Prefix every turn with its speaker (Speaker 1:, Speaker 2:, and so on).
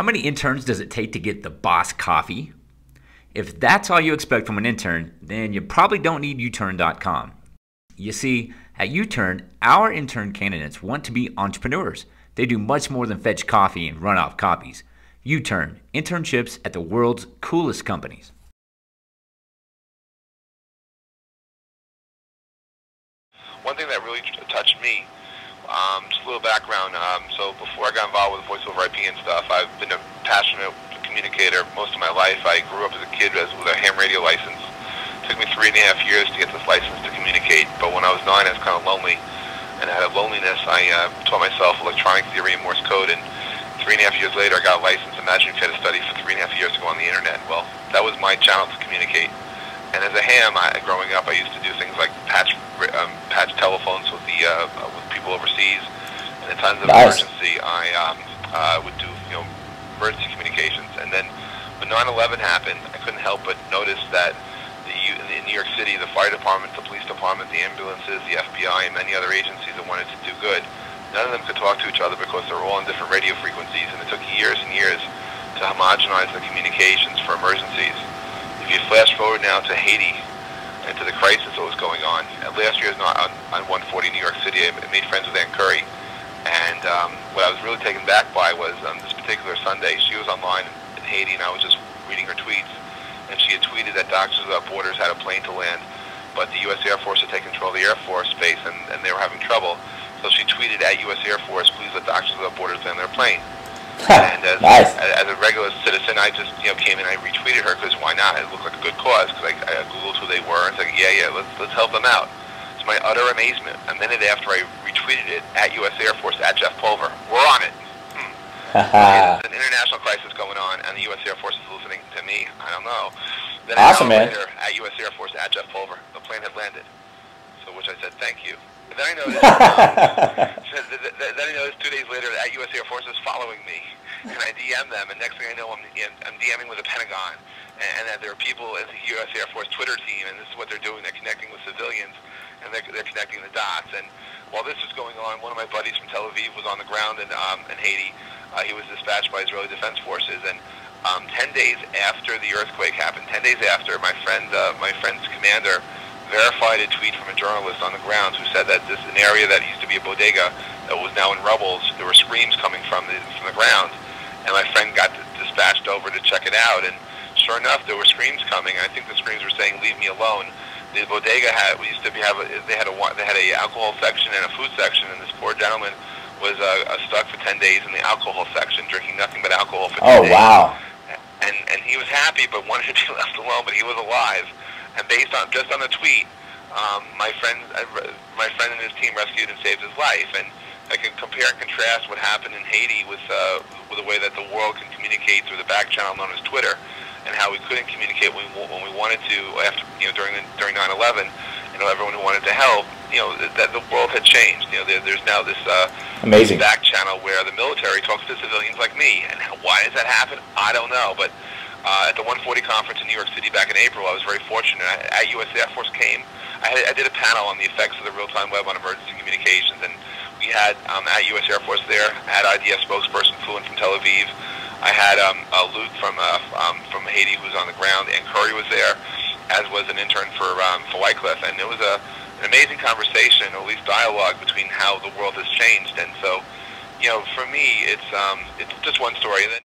Speaker 1: many interns does it take to get the boss coffee? If that's all you expect from an intern, then you probably don't need YouTern.com. You see, at YouTern, our intern candidates want to be entrepreneurs. They do much more than fetch coffee and run off copies. YouTern, internships at the world's coolest companies.
Speaker 2: One thing that really touched me, just a little background, so before I got involved with voice over IP and stuff, I've been a passionate communicator most of my life. I grew up as a kid with a ham radio license. It took me 3.5 years to get this license to communicate, but when I was 9 I was kind of lonely, and out of loneliness I taught myself electronic theory and Morse code, and 3.5 years later I got a license. Imagine if you had to study for 3.5 years to go on the internet. Well, that was my channel to communicate. And as a ham, growing up, I used to do things like patch telephones with people overseas, and in times of emergency, I would do emergency communications. And then when 9/11 happened, I couldn't help but notice that in New York City, the fire department, the police department, the ambulances, the FBI, and many other agencies that wanted to do good, none of them could talk to each other because they were all on different radio frequencies, and it took years and years to homogenize the communications for emergencies. If you flash forward now to Haiti and to the crisis that was going on, last year on 140 New York City, I made friends with Ann Curry, and what I was really taken back by was this particular Sunday, she was online in Haiti, and I was just reading her tweets, and she had tweeted that Doctors Without Borders had a plane to land, but the U.S. Air Force had taken control of the Air Force base, and they were having trouble, so she tweeted at U.S. Air Force, please let Doctors Without Borders land their plane. And as a regular citizen, I just came in and I retweeted her because why not? It looked like a good cause because I googled who they were and said, yeah, let's help them out. To my utter amazement, a minute after I retweeted it at U.S. Air Force at Jeff Pulver, we're on it. There's an international crisis going on, and the U.S. Air Force is listening to me. I don't know. Then
Speaker 3: awesome, man.
Speaker 2: Later, at U.S. Air Force at Jeff Pulver, the plane had landed. So which I said thank you. And then I noticed. Then I noticed 2 days later that U.S. Air Force is following me, and I DM them, and next thing I know, I'm DMing with the Pentagon, and that there are people at the U.S. Air Force Twitter team, and this is what they're doing. They're connecting with civilians, and they're connecting the dots. And while this was going on, one of my buddies from Tel Aviv was on the ground in Haiti. He was dispatched by Israeli Defense Forces, and 10 days after the earthquake happened, 10 days after, my friend's commander verified a tweet from a journalist on the ground who said that an area that used to be a bodega that was now in rubble, there were screams coming from the ground, and my friend got dispatched over to check it out, and sure enough, there were screams coming. I think the screams were saying, "Leave me alone." The bodega had a alcohol section and a food section, and this poor gentleman was stuck for 10 days in the alcohol section, drinking nothing but alcohol for 10 days.
Speaker 3: Oh, wow.
Speaker 2: And he was happy, but wanted to be left alone, but he was alive. And based on just on the tweet, my friend and his team rescued and saved his life. And I can compare and contrast what happened in Haiti with the way that the world can communicate through the back channel known as Twitter, and how we couldn't communicate when we wanted to after during 9/11. Everyone who wanted to help, that the world had changed. There's now this
Speaker 3: amazing
Speaker 2: back channel where the military talks to civilians like me. And why does that happen? I don't know, but. At the 140 conference in New York City back in April, I was very fortunate. At U.S. Air Force came, I did a panel on the effects of the real-time web on emergency communications, and we had at U.S. Air Force there, I had IDF spokesperson flew in from Tel Aviv. I had Luke from Haiti who was on the ground, and Curry was there, as was an intern for Wycliffe, and it was an amazing conversation, or at least dialogue between how the world has changed. And so, for me, it's just one story. And then